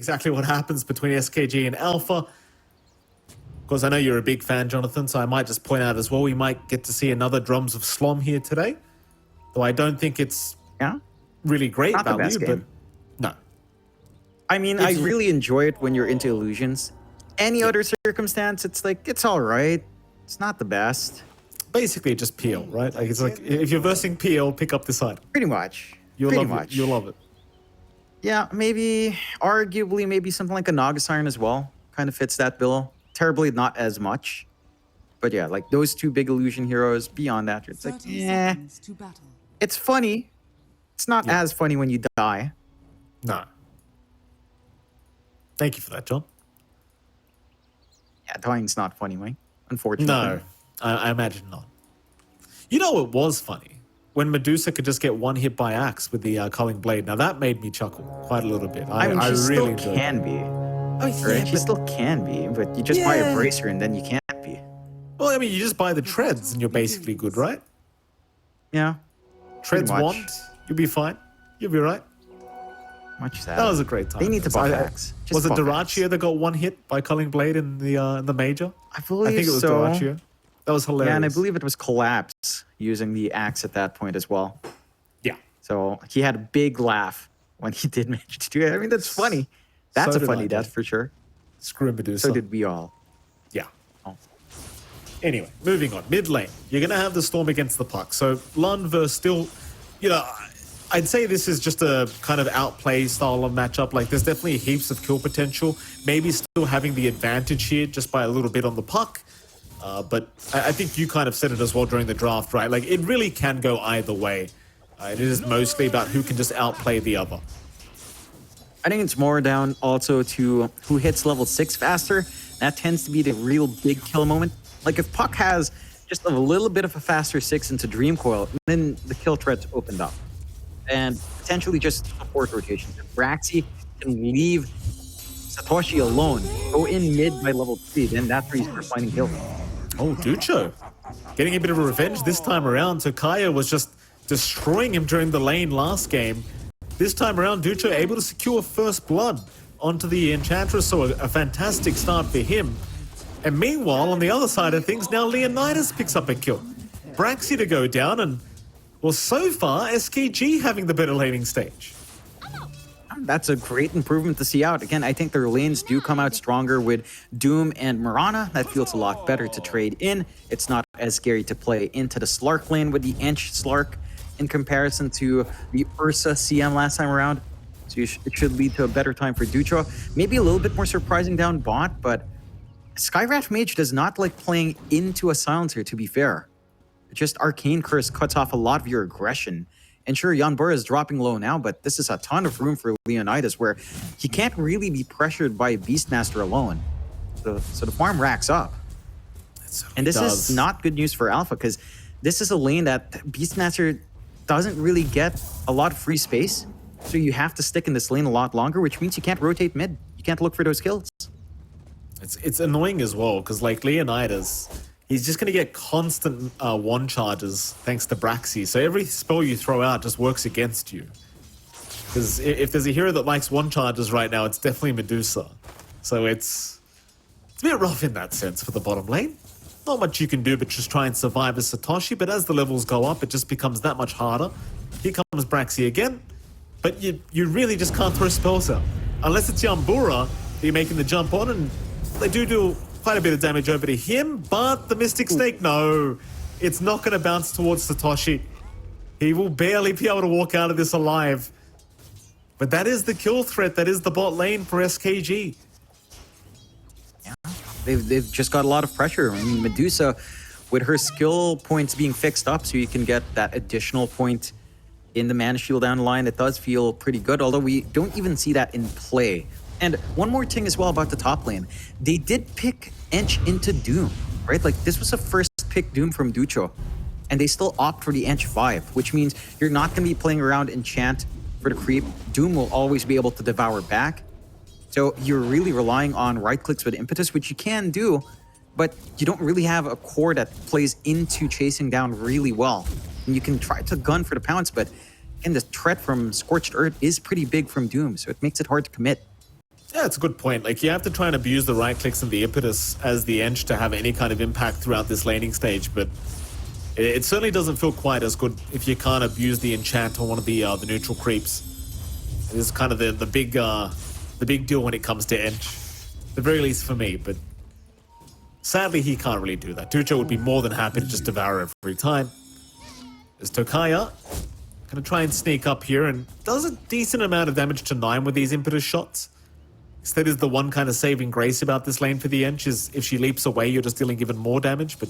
exactly what happens between SKG and Alpha. Of course, I know you're a big fan, Jonathan, so I might just point out as well, we might get to see another Drums of Slom here today. Though I don't think it's really great Not value, the best but game. no. I mean, I really enjoy it when you're into illusions. Any other circumstance, it's like, it's all right. It's not the best. Basically, just PL, right? Like, it's like, if you're versing PL, pick up this item. Pretty much. You'll love it. Yeah, maybe, arguably, maybe something like a Naga Siren as well. Kind of fits that bill. Terribly, not as much. But yeah, like those two big illusion heroes, beyond that, it's like, it's funny. It's not as funny when you die. No. Thank you for that, John. Yeah, dying's not funny, Mike. Unfortunately. No, I imagine not. You know what was funny? When Medusa could just get one hit by axe with the culling blade. Now that made me chuckle quite a little bit. I mean, she really still can be. Oh, yeah, right? She still can be, but you just buy a bracer and then you can't be. Well, I mean, you just buy the treads and you're basically good, right? Yeah. Treads wand, you'll be fine. You'll be right. Much sad. That was a great time. They need to buff axe. Was it Durachia that got one hit by culling blade in the major? I think it was Durachia. That was hilarious. Yeah, and I believe it was Collapse using the axe at that point as well. Yeah. So he had a big laugh when he did manage to do it. I mean, that's funny. That's a funny death for sure. Screw Medusa. So did we all. Yeah. Anyway, moving on. Mid lane. You're going to have the Storm against the Puck. So Lund versus still, I'd say this is just a kind of outplay style of matchup. Like, there's definitely heaps of kill potential. Maybe still having the advantage here just by a little bit on the Puck. But I think you kind of said it as well during the draft, right? Like, it really can go either way. It is mostly about who can just outplay the other. I think it's more down also to who hits level 6 faster. That tends to be the real big kill moment. Like, if Puck has just a little bit of a faster 6 into Dream Coil, then the kill threat's opened up. And potentially just support rotation. If Braxy can leave Satoshi alone, go in mid by level 3, then that's where you start finding kills. Oh, Ducho. Getting a bit of a revenge this time around. So Kaya was just destroying him during the lane last game. This time around, Ducho able to secure first blood onto the Enchantress, so a fantastic start for him. And meanwhile, on the other side of things, now Leonidas picks up a kill. Braxy to go down, and well, so far, SKG having the better laning stage. That's a great improvement to see out. Again, I think their lanes do come out stronger with Doom and Mirana. That feels a lot better to trade in. It's not as scary to play into the Slark lane with the Ench Slark in comparison to the Ursa CM last time around. So it should lead to a better time for Ducho. Maybe a little bit more surprising down bot, but Skywrath Mage does not like playing into a silencer, to be fair. Just Arcane Curse cuts off a lot of your aggression. And sure, Yanbura is dropping low now, but this is a ton of room for Leonidas where he can't really be pressured by Beastmaster alone. So the farm racks up. And this is not good news for Alpha, because this is a lane that Beastmaster doesn't really get a lot of free space. So you have to stick in this lane a lot longer, which means you can't rotate mid. You can't look for those kills. It's annoying as well, because like Leonidas, he's just going to get constant wand charges thanks to Braxy. So every spell you throw out just works against you. Because if there's a hero that likes wand charges right now, it's definitely Medusa. So it's a bit rough in that sense for the bottom lane. Not much you can do but just try and survive as Satoshi, but as the levels go up, it just becomes that much harder. Here comes Braxy again, but you really just can't throw spells out. Unless it's Yambura that you're making the jump on, and they do quite a bit of damage over to him, but the Mystic Snake, no. It's not going to bounce towards Satoshi. He will barely be able to walk out of this alive. But that is the kill threat, that is the bot lane for SKG. Yeah, they've just got a lot of pressure. I mean, Medusa, with her skill points being fixed up so you can get that additional point in the mana shield down the line, it does feel pretty good, although we don't even see that in play. And one more thing as well about the top lane. They did pick Ench into Doom, right? Like, this was a first pick Doom from Ducho, and they still opt for the Ench 5, which means you're not going to be playing around Enchant for the creep. Doom will always be able to devour back. So you're really relying on right clicks with Impetus, which you can do, but you don't really have a core that plays into chasing down really well. And you can try to gun for the pounce, but again, the threat from Scorched Earth is pretty big from Doom, so it makes it hard to commit. Yeah, it's a good point. Like, you have to try and abuse the right clicks and the impetus as the Ench to have any kind of impact throughout this laning stage, but it certainly doesn't feel quite as good if you can't abuse the enchant on one of the neutral creeps. It is kind of the big deal when it comes to Ench, at the very least for me, but sadly he can't really do that. Ducho would be more than happy to just devour every time. There's Tokaya. Gonna try and sneak up here and does a decent amount of damage to 9 with these impetus shots. That is the one kind of saving grace about this lane for the Ench, is if she leaps away, you're just dealing even more damage, but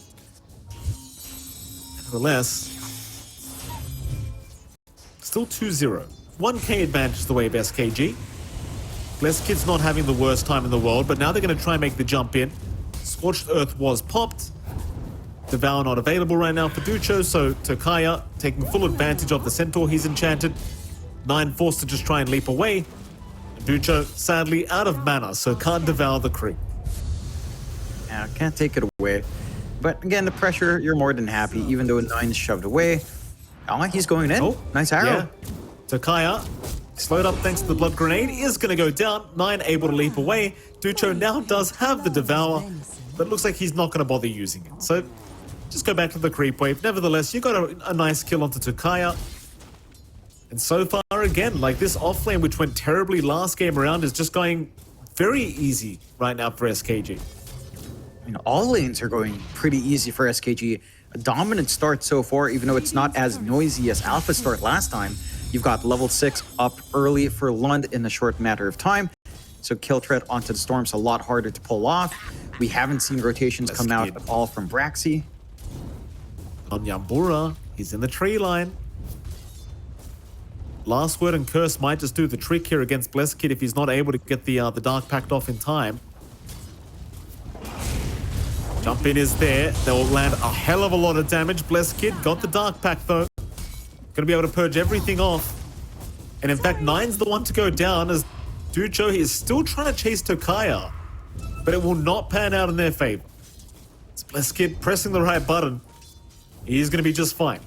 nevertheless, still 2-0. 1k advantage the way of SKG. Blesskid's not having the worst time in the world, but now they're going to try and make the jump in. Scorched Earth was popped. Devour not available right now for Ducho, so Tokaya taking full advantage of the Centaur he's enchanted. 9 forced to just try and leap away. Ducho, sadly, out of mana, so can't devour the creep. Yeah, can't take it away. But again, the pressure, you're more than happy, even though 9 is shoved away. Oh, he's going in. Oh, nice arrow. Yeah. Tokaya, slowed up thanks to the blood grenade, is going to go down. 9 able to leap away. Ducho now does have the devour, but looks like he's not going to bother using it. So just go back to the creep wave. Nevertheless, you got a nice kill onto Tokaya. And so far, again, like this offlane, which went terribly last game around, is just going very easy right now for SKG. I mean, all lanes are going pretty easy for SKG. A dominant start so far, even though it's not as noisy as Alpha start last time. You've got level 6 up early for Lund in a short matter of time. So kill threat onto the Storm's a lot harder to pull off. We haven't seen rotations come out at all from Braxy. On Yambura, he's in the tree line. Last Word and Curse might just do the trick here against Blesskid if he's not able to get the Dark Pact off in time. Jump in is there. They'll land a hell of a lot of damage. Blesskid got the Dark Pact though. Gonna be able to purge everything off. And in fact, 9's the one to go down as Ducho is still trying to chase Tokaya, but it will not pan out in their favor. It's Blesskid pressing the right button. He's gonna be just fine.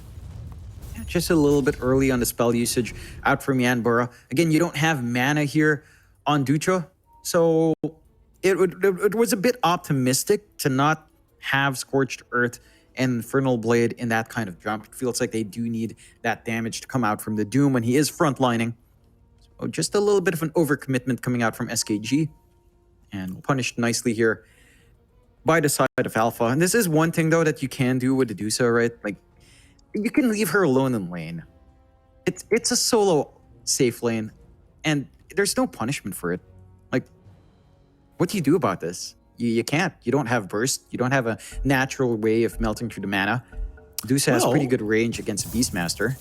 Just a little bit early on the spell usage out from Yanbura. Again, you don't have mana here on Ducho, so it was a bit optimistic to not have Scorched Earth and Infernal Blade in that kind of jump. It feels like they do need that damage to come out from the Doom when he is frontlining. So just a little bit of an overcommitment coming out from SKG, and punished nicely here by the side of Alpha. And this is one thing, though, that you can do with the Dusa, right? Like, you can leave her alone in lane. It's a solo safe lane, and there's no punishment for it. Like, what do you do about this? You can't. You don't have burst. You don't have a natural way of melting through the mana. Dusa has pretty good range against a Beastmaster.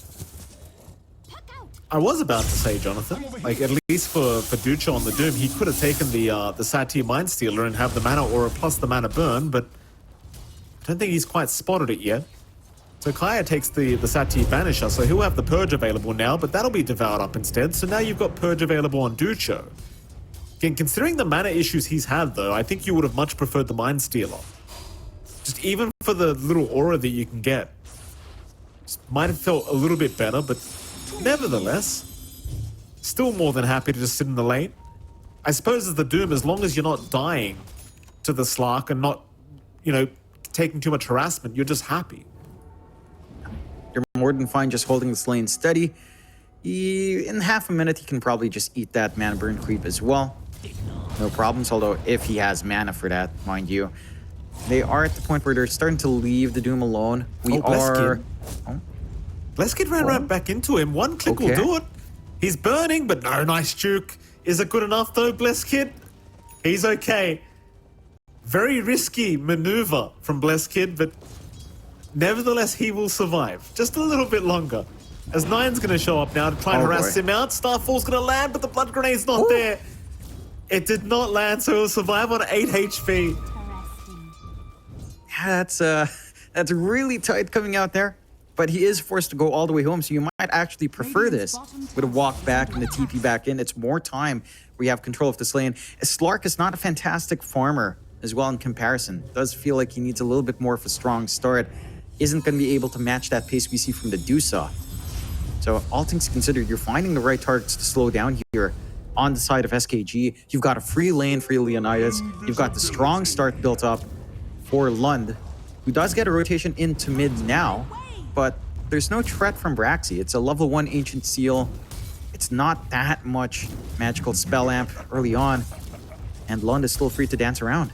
I was about to say, Jonathan, like at least for Ducho on the Doom, he could have taken the Satyr Mindstealer and have the mana aura plus the mana burn, but I don't think he's quite spotted it yet. So Kaya takes the Satyr Banisher, so he'll have the Purge available now, but that'll be devoured up instead. So now you've got Purge available on Ducho. Again, considering the mana issues he's had, though, I think you would have much preferred the Mindstealer. Just even for the little aura that you can get. Just might have felt a little bit better, but nevertheless, still more than happy to just sit in the lane. I suppose as the Doom, as long as you're not dying to the Slark and not, you know, taking too much harassment, you're just happy. You're more than fine just holding this lane steady. In half a minute, he can probably just eat that mana burn creep as well. No problems, although if he has mana for that, mind you. They are at the point where they're starting to leave the Doom alone. Blesskid ran right back into him. One click will do it. He's burning, but no, nice juke. Is it good enough though, Blesskid? He's okay. Very risky maneuver from Blesskid, but nevertheless, he will survive. Just a little bit longer. As 9's going to show up now to try and harass him out. Starfall's going to land, but the blood grenade's not there. It did not land, so he'll survive on 8 HP. Yeah, that's really tight coming out there. But he is forced to go all the way home, so you might actually prefer this with a walk back and the TP back in. It's more time where you have control of this lane. Slark is not a fantastic farmer as well in comparison. It does feel like he needs a little bit more of a strong start. Isn't going to be able to match that pace we see from the Dusa. So all things considered, you're finding the right targets to slow down here. on the side of SKG. You've got a free lane for Leonidas. You've got the strong start built up for Lund, who does get a rotation into mid now, but there's no threat from Braxy. It's a level 1 Ancient Seal. It's not that much magical spell amp early on, and Lund is still free to dance around.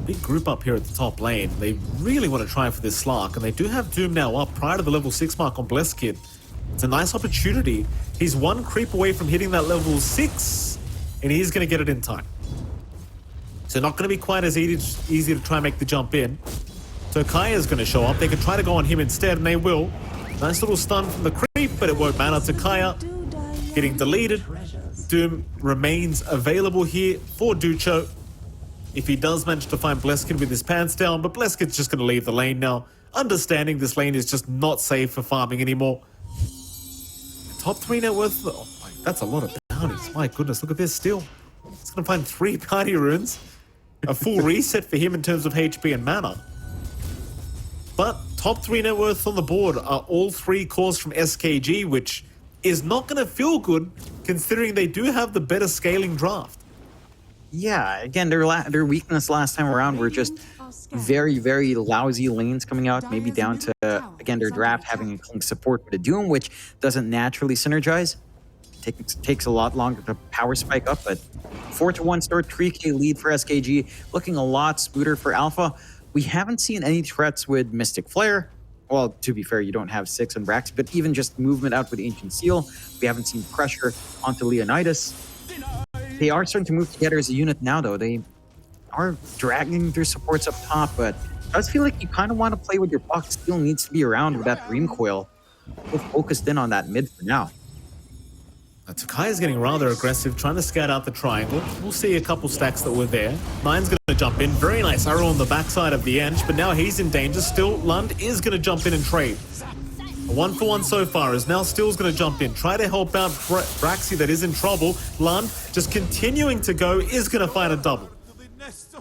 Big group up here at the top lane. They really want to try for this Slark, and they do have Doom now up prior to the level 6 mark on Bleskid. It's a nice opportunity. He's one creep away from hitting that level 6, and he's going to get it in time. So not going to be quite as easy to try and make the jump in. So Kaya's going to show up. They can try to go on him instead, and they will. Nice little stun from the creep, but it won't matter to Kaya. Getting deleted. Doom remains available here for Ducho if he does manage to find Bleskid with his pants down, but Bleskid's just going to leave the lane now, understanding this lane is just not safe for farming anymore. Top 3 net worth. Oh my, that's a lot of bounties. My goodness, look at this still. He's going to find 3 party runes. A full reset for him in terms of HP and mana. But top 3 net worth on the board are all 3 cores from SKG, which is not going to feel good considering they do have the better scaling draft. Yeah, again, their weakness last time around were just very, very lousy lanes coming out, maybe down to, again, their draft having a Clink support with a Doom, which doesn't naturally synergize. Takes a lot longer to power spike up, but 4-1 start, 3k lead for SKG, looking a lot smoother for Alpha. We haven't seen any threats with Mystic Flare. Well, to be fair, you don't have 6 on Brax, but even just movement out with Ancient Seal, we haven't seen pressure onto Leonidas. They are starting to move together as a unit now, though. They are dragging their supports up top, but it does feel like you kind of want to play with your buck. Still needs to be around with that Dream Coil. We're focused in on that mid for now. Takai is getting rather aggressive, trying to scout out the triangle. We'll see a couple stacks that were there. Nine's going to jump in. Very nice arrow on the backside of the Ench, but now he's in danger. Still, Lund is going to jump in and trade. A 1-for-1 so far is now Still's going to jump in. Try to help out Braxy that is in trouble. Lund, just continuing to go, is going to find a double.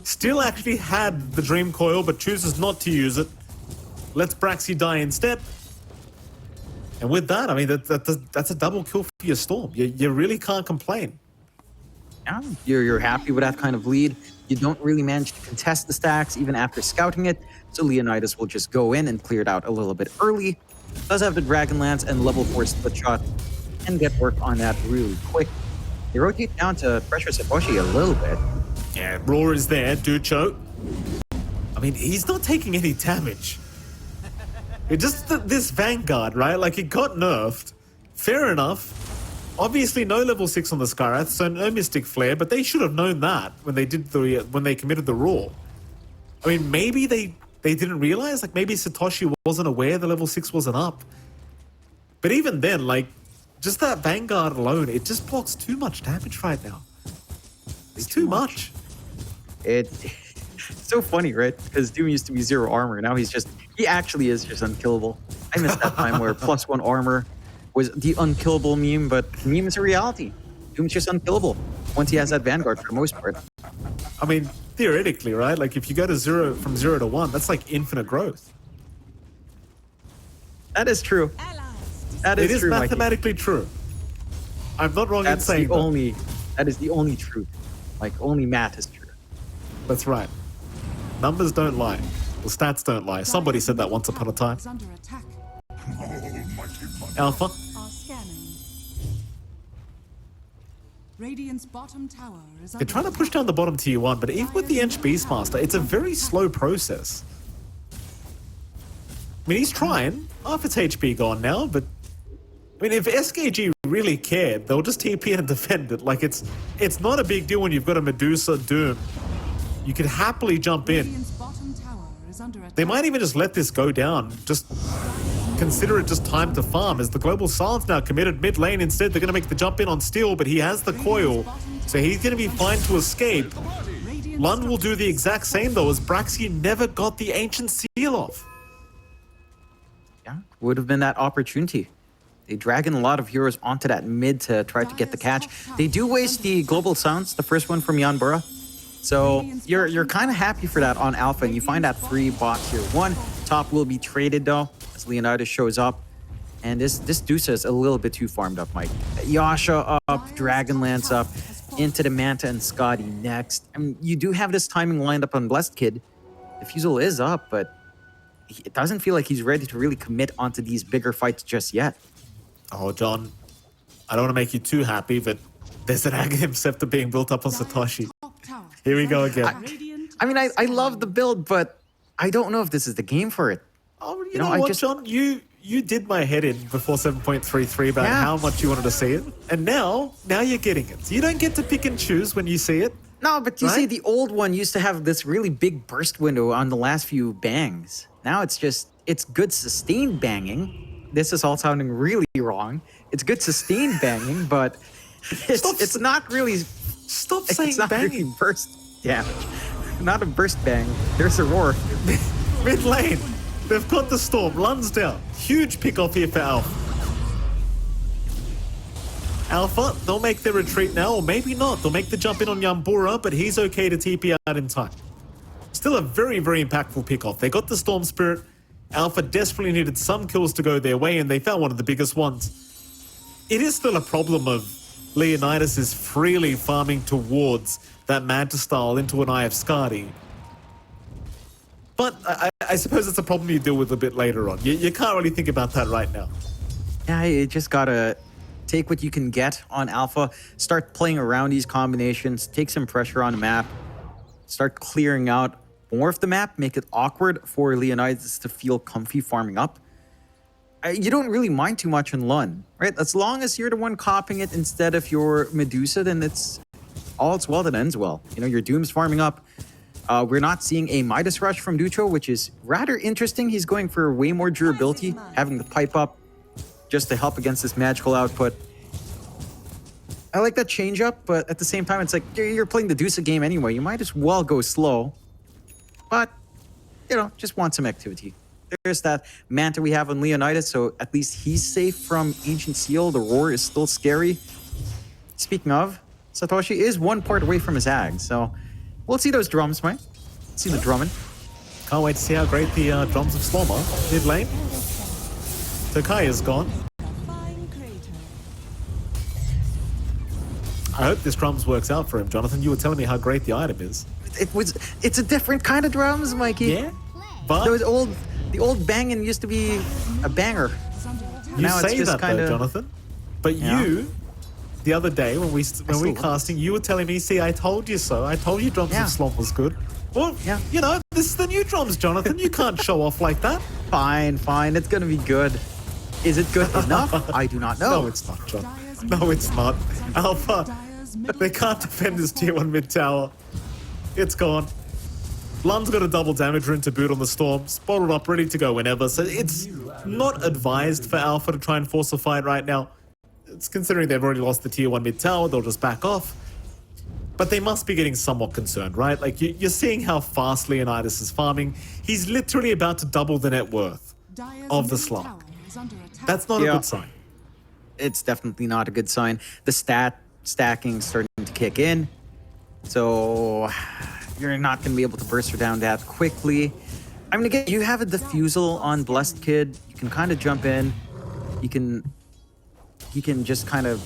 Still actually had the Dream Coil, but chooses not to use it. Lets Braxy die instead. And with that, I mean, that's a double kill for your Storm. You really can't complain. Yeah, you're happy with that kind of lead. You don't really manage to contest the stacks even after scouting it, so Leonidas will just go in and clear it out a little bit early. Does have the Dragon Lance and level 4 split shot, and get work on that really quick. They rotate down to pressure Satoshi a little bit. Yeah, Roar is there, Ducho. I mean, he's not taking any damage. It just this Vanguard, right? Like, it got nerfed. Fair enough. Obviously, no level 6 on the Skyrath, so no Mystic Flare, but they should have known that when they committed the Roar. I mean, maybe they didn't realize, like, maybe Satoshi wasn't aware the level 6 wasn't up. But even then, like, just that Vanguard alone, it just blocks too much damage right now. It's too much. It's so funny, right? Because Doom used to be 0 armor. Now he actually is just unkillable. I missed that time where +1 armor was the unkillable meme, but the meme is a reality. Doom's just unkillable once he has that Vanguard for the most part. I mean, theoretically, right? Like, if you go to from 0 to 1, that's like infinite growth. That is true. That is true, mathematically true. I'm not wrong in saying that. That is the only truth. Like, only math is true. That's right. Numbers don't lie. The stats don't lie. Somebody said that once upon a time. Alpha. They're trying to push down the bottom tier 1, but even with the Ench Beastmaster, it's a very slow process. I mean, he's trying. Half its HP gone now, but I mean, if SKG really cared, they'll just TP and defend it. Like, it's not a big deal when you've got a Medusa Doom. You could happily jump in. They might even just let this go down. Just consider it just time to farm, as the Global Silence now committed mid lane. Instead, they're going to make the jump in on Steel, but he has the coil, so he's going to be fine to escape. Lund will do the exact same, though, as Braxy never got the Ancient Seal off. Yeah, would have been that opportunity. They drag in a lot of heroes onto that mid to try to get the catch. They do waste the Global Silence, the first one from Yanbura. So you're kind of happy for that on Alpha, and you find that free bot tier 1. Top will be traded, though, as Leonidas shows up. And this Dusa is a little bit too farmed up, Mike. Yasha up, Dragonlance up, into the Manta and Scotty next. I mean, you do have this timing lined up on Blessed Kid. The Fusel is up, but it doesn't feel like he's ready to really commit onto these bigger fights just yet. Oh, John, I don't want to make you too happy, but there's an Aghanim Scepter being built up on Satoshi. Here we go again. I mean, I love the build, but I don't know if this is the game for it. Oh, you know what, John? You did my head in before 7.33 about how much you wanted to see it. And now you're getting it. So you don't get to pick and choose when you see it. No, but you see, the old one used to have this really big burst window on the last few bangs. Now it's good sustained banging. This is all sounding really wrong. It's good sustained banging, but it's not really... Stop saying it's not banging. Really burst damage. Not a burst bang. There's a roar. Mid lane. They've got the Storm. Lun's down. Huge pick off here for Alpha. Alpha, they'll make their retreat now, or maybe not. They'll make the jump in on Yambura, but he's okay to TP out in time. Still a very, very impactful pick off. They got the Storm Spirit. Alpha desperately needed some kills to go their way, and they found one of the biggest ones. It is still a problem of Leonidas is freely farming towards that Manta style into an Eye of Skadi. But I suppose it's a problem you deal with a bit later on. You can't really think about that right now. Yeah, you just gotta take what you can get on Alpha, start playing around these combinations, take some pressure on the map, start clearing out more of the map, make it awkward for Leonidas to feel comfy farming up. You don't really mind too much in Lund, right? As long as you're the one copying it instead of your Medusa, then it's well that ends well. You know, your Doom's farming up. We're not seeing a Midas Rush from Ducho, which is rather interesting. He's going for way more durability, having the pipe up just to help against this magical output. I like that change up, but at the same time, it's like you're playing the Dusa game anyway. You might as well go slow. But, you know, just want some activity. There's that Manta we have on Leonidas, so at least he's safe from Ancient Seal. The roar is still scary. Speaking of, Satoshi is one part away from his ag, so we'll see those drums, right? See the drumming. Can't wait to see how great the drums of Slom are. Mid lane. Tokai is gone. I hope this drums works out for him, Jonathan. You were telling me how great the item is. It's a different kind of drums, Mikey. Yeah, but the old banging used to be a banger. You now say it's just that kinda, though, Jonathan. But you, the other day when we casting, you were telling me, "See, I told you so. I told you drums of Slom was good." Well, you know, this is the new drums, Jonathan. You can't show off like that. Fine. It's gonna be good. Is it good enough? I do not know. No, it's not, John. No, it's not. Alpha, they can't defend this tier 1 mid tower. It's gone. Lun's got a double damage rune to boot on the Storm, spotted up, ready to go whenever. So it's not advised for Alpha to try and force a fight right now. It's considering they've already lost the tier 1 mid tower, they'll just back off. But they must be getting somewhat concerned, right? Like, you're seeing how fast Leonidas is farming. He's literally about to double the net worth of the Slark. That's not a good sign. It's definitely not a good sign. The stacking starting to kick in. So you're not going to be able to burst her down that quickly. I mean, again, you have a Diffusal on Blessed Kid. You can kind of jump in. You can just kind of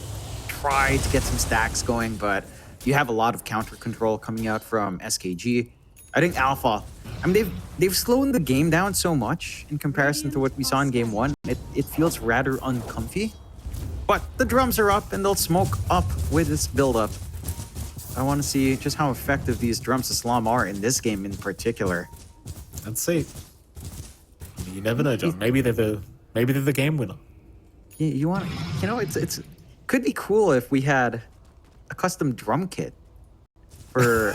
try to get some stacks going, but you have a lot of counter control coming out from SKG. I think Alpha, I mean, they've slowed the game down so much in comparison to what we saw in game 1. It feels rather uncomfy. But the drums are up and they'll smoke up with this build-up. I want to see just how effective these drums of Slom are in this game in particular. Let's see. You never know, John. Maybe they're the game winner. You want, you know, it's could be cool if we had a custom drum kit for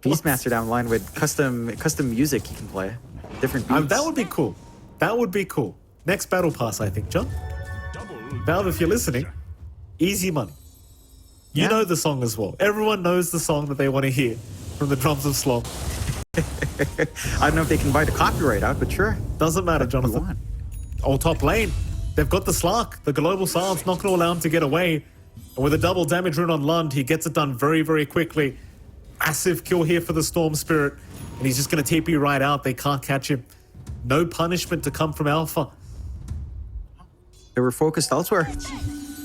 Beastmaster down the line with custom music you can play, different beats. That would be cool. That would be cool. Next battle pass, I think, John. Valve, if you're listening, easy money. You know the song as well. Everyone knows the song that they want to hear from the drums of Slom. I don't know if they can buy the copyright out, but sure. Doesn't matter, Jonathan. Oh, top lane. They've got the Slark. The global silence not going to allow him to get away. And with a double damage rune on Lund, he gets it done very, very quickly. Massive kill here for the Storm Spirit. And he's just going to TP right out. They can't catch him. No punishment to come from Alpha. They were focused elsewhere.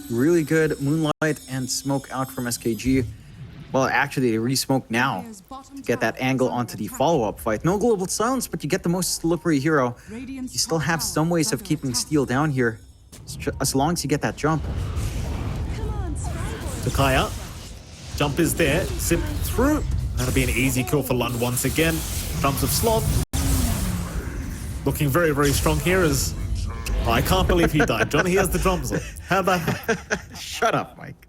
Really good moonlight and smoke out from SKG. Well, actually, they re-smoke now to get that angle onto the follow-up fight. No global silence, but you get the most slippery hero. You still have some ways of keeping Steel down here, as long as you get that jump. Takaya. Jump is there. Zip through. That'll be an easy kill for Lund once again. Drums of Sloth. Looking very, very strong here as... Oh, I can't believe he died. John, he has the drums on. How'd that happen? Shut up, Mike.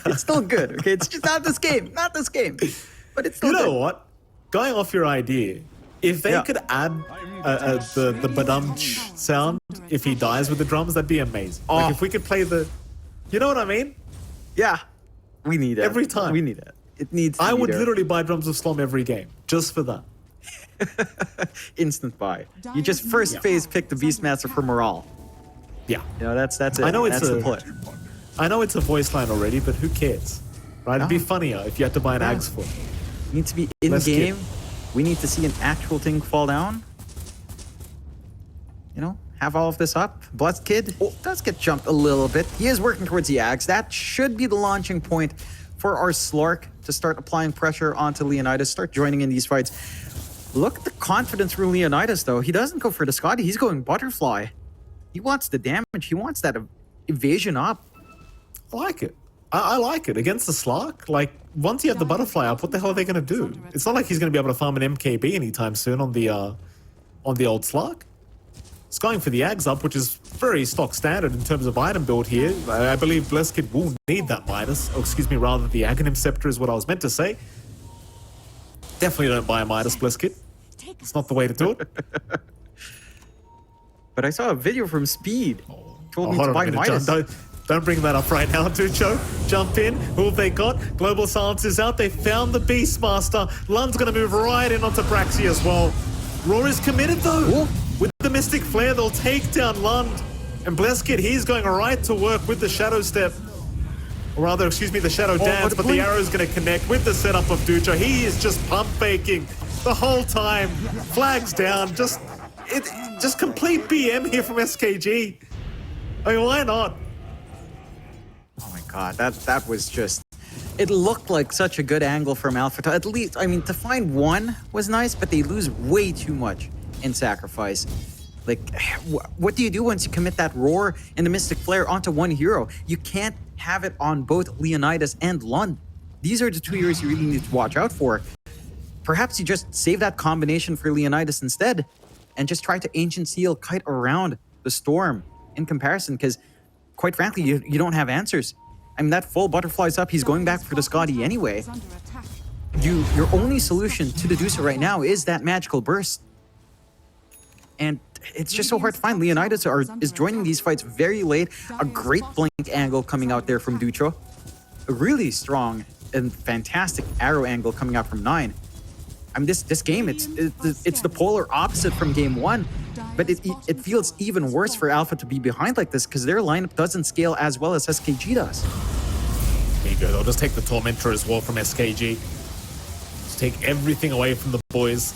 It's still good, okay? It's just not this game. Not this game. But it's still You know good. what? Going off your idea, if they could add the badumch sound if he dies with the drums, that'd be amazing. Oh. Like if we could play the... You know what I mean? Yeah. We need it. Every time. We need it. It needs to I be would there. literally buy Drums of Slum every game, just for that. Instant buy. You just first phase pick the Beastmaster for morale. Yeah. You know, that's it. I know it's that's the a- play. I know it's a voice line already, but who cares? Right? It'd be funnier if you had to buy an Ags for it. You need to be in Let's game. get- We need to see an actual thing fall down. You know, have all of this up. Blessed Kid does get jumped a little bit. He is working towards the Ags. That should be the launching point for our Slark to start applying pressure onto Leonidas, start joining in these fights. Look at the confidence from Leonidas, though. He doesn't go for the Scotty. He's going Butterfly. He wants the damage. He wants that evasion up. I like it. I like it. Against the Slark, like, once you have the Butterfly up, what the hell are they going to do? It's not like he's going to be able to farm an MKB anytime soon on the old Slark. He's going for the Ags up, which is very stock standard in terms of item build here. I believe Bleskid will need that Midas. Oh, excuse me, rather the Aghanim Scepter is what I was meant to say. Definitely don't buy a Midas, Bleskid. It's not the way to do it. But I saw a video from Speed. Told me hold to on buy a minute, Midas. John. Don't bring that up right now, Ducho. Jump in. Who have they got? Global Silence is out. They found the Beastmaster. Lund's going to move right in onto Braxy as well. Roar is committed, though. Ooh. With the Mystic Flare, they'll take down Lund. And Bleskid, he's going right to work with the Shadow Step. Or rather, excuse me, the Shadow Dance, but the arrow's going to connect with the setup of Ducho. He is just pump faking the whole time. Flags down. Just complete BM here from SKG. I mean, why not? Oh my god, that was just... It looked like such a good angle from Alpha. At least, I mean, to find one was nice, but they lose way too much in Sacrifice. Like, what do you do once you commit that Roar and the Mystic Flare onto one hero? You can't have it on both Leonidas and Lund. These are the two heroes you really need to watch out for. Perhaps you just save that combination for Leonidas instead and just try to Ancient Seal kite around the Storm in comparison, because quite frankly, you don't have answers. I mean, that full Butterfly's up. He's going back for the Scotty anyway. Your only solution to deduce it right now is that Magical Burst. And it's just so hard to find. Leonidas is joining these fights very late. A great blink angle coming out there from Ducho. A really strong and fantastic arrow angle coming out from 9. I mean, this game, it's the polar opposite from game 1. But it feels even worse for Alpha to be behind like this because their lineup doesn't scale as well as SKG does. There you go. They'll just take the Tormentor as well from SKG. Just take everything away from the boys.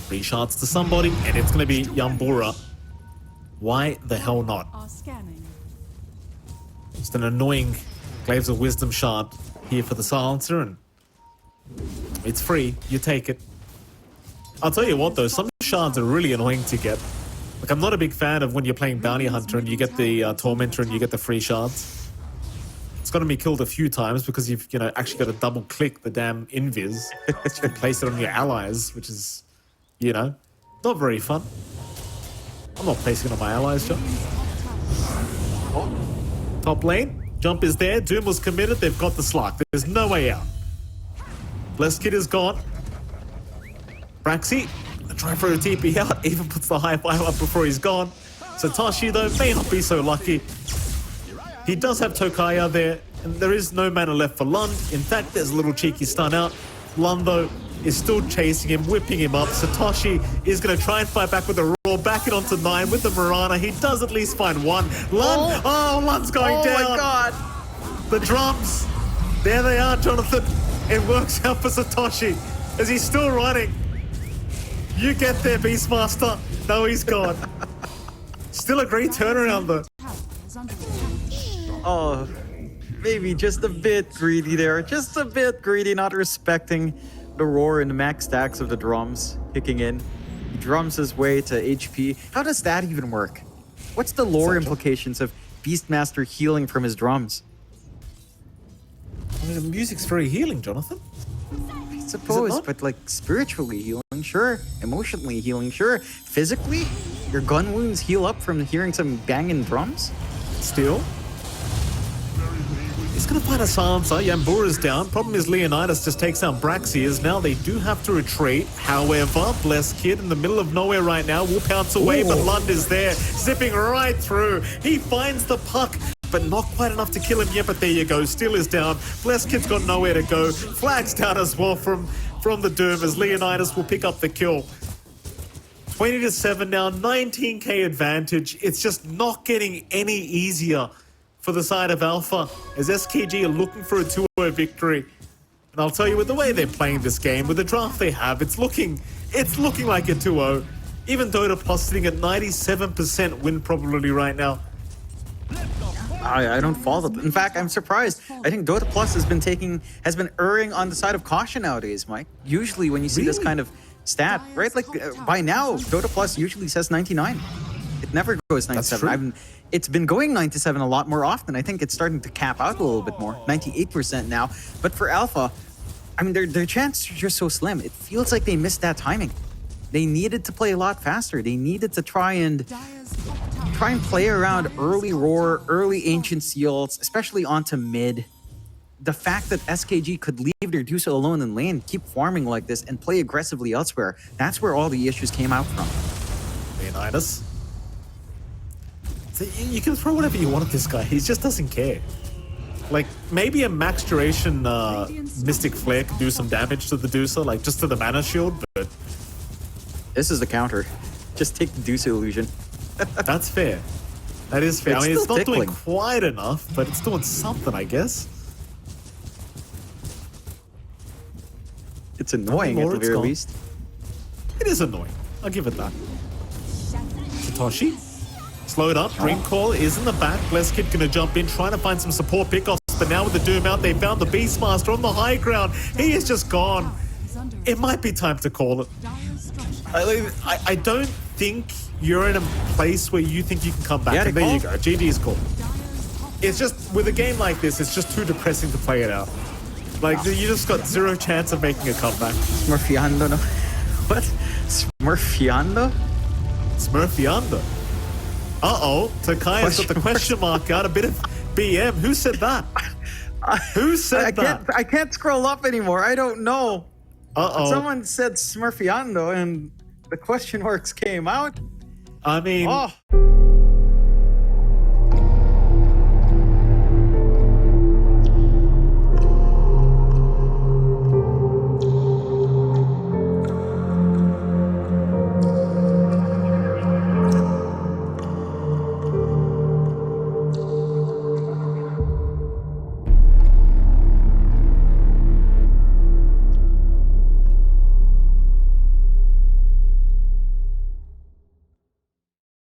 3 shots to somebody, and it's going to be Yambura. Why the hell not? Just an annoying Glaives of Wisdom shard here for the Silencer, and it's free. You take it. I'll tell you what, though. Some shards are really annoying to get. Like, I'm not a big fan of when you're playing Bounty Hunter and you get the Tormentor and you get the free shards. It's gotten me killed a few times because you've, actually got to double click the damn invis to place it on your allies, which is, not very fun. I'm not placing it on my allies, John. Top lane, jump is there. Doom was committed. They've got the Slark. There's no way out. Blessed Kid is gone. Braxy, try and throw a TP out, even puts the high five up before he's gone. Satoshi, though, may not be so lucky. He does have Tokaya there, and there is no mana left for Lund. In fact, there's a little cheeky stun out. Lund, though, is still chasing him, whipping him up. Satoshi is going to try and fight back with the Roar, back it onto 9 with the Mirana. He does at least find one. Lund, Lund's going down. Oh my god. The drums, there they are, Jonathan. It works out for Satoshi as he's still running. You get there, Beastmaster. No, he's gone. Still a great turnaround though. Oh, maybe just a bit greedy there. Just a bit greedy, not respecting the roar and max stacks of the drums kicking in. He drums his way to HP. How does that even work? What's the lore implications of Beastmaster healing from his drums? I mean, the music's very healing, Jonathan. I suppose, but like spiritually healing, sure. Emotionally healing, sure. Physically, your gun wounds heal up from hearing some banging drums? Still. He's gonna find a silencer. Yambura's down. Problem is Leonidas just takes out Braxias. Now they do have to retreat. However, Blessed Kid in the middle of nowhere right now will pounce away, but Lund is there, zipping right through. He finds the puck, but not quite enough to kill him yet, but there you go. Still is down. Blessed Kid's got nowhere to go. Flag's down as well from the Doom as Leonidas will pick up the kill. 20-7 now, 19k advantage. It's just not getting any easier for the side of Alpha as SKG are looking for a 2-0 victory. And I'll tell you, with the way they're playing this game, with the draft they have, it's looking like a 2-0. Even Dota Plus sitting at 97% win probability right now. I don't follow. In fact, I'm surprised. I think Dota Plus has been erring on the side of caution nowadays, Mike. Usually when you see this kind of stat, right? Like by now, Dota Plus usually says 99. It never goes 97. It's been going 97 a lot more often. I think it's starting to cap out a little bit more. 98% now. But for Alpha, I mean, their chances are just so slim. It feels like they missed that timing. They needed to play a lot faster. They needed to try and play around early Roar, early Ancient Seals, especially onto mid. The fact that SKG could leave their Dusa alone in lane, keep farming like this, and play aggressively elsewhere, that's where all the issues came out from. Leonidas. So you can throw whatever you want at this guy. He just doesn't care. Like, maybe a max duration Mystic Flare could do some damage to the Dusa, like just to the mana shield, but... This is the counter. Just take the Dusa illusion. That's fair. That is fair. It's I mean, it's still not doing tickling. quite enough, but it's doing something, I guess. It's annoying at the very least. It is annoying. I'll give it that. Satoshi. Slowed up. Dream Call is in the back. Blessed Kid gonna jump in, trying to find some support pickoffs. But now with the Doom out, they found the Beastmaster on the high ground. He is just gone. It might be time to call it. I don't think you're in a place where you think you can come back. Yeah, and there you go. GG's call. It's just, with a game like this, it's just too depressing to play it out. Like, you just got zero chance of making a comeback. Smurfiando, no? What? Smurfiando? Smurfiando. Uh-oh. Takaya's got the question mark out. A bit of BM. Who said that? Who said that? I can't scroll up anymore. I don't know. Uh-oh. Someone said Smurfiando and the question marks came out. I mean... Oh.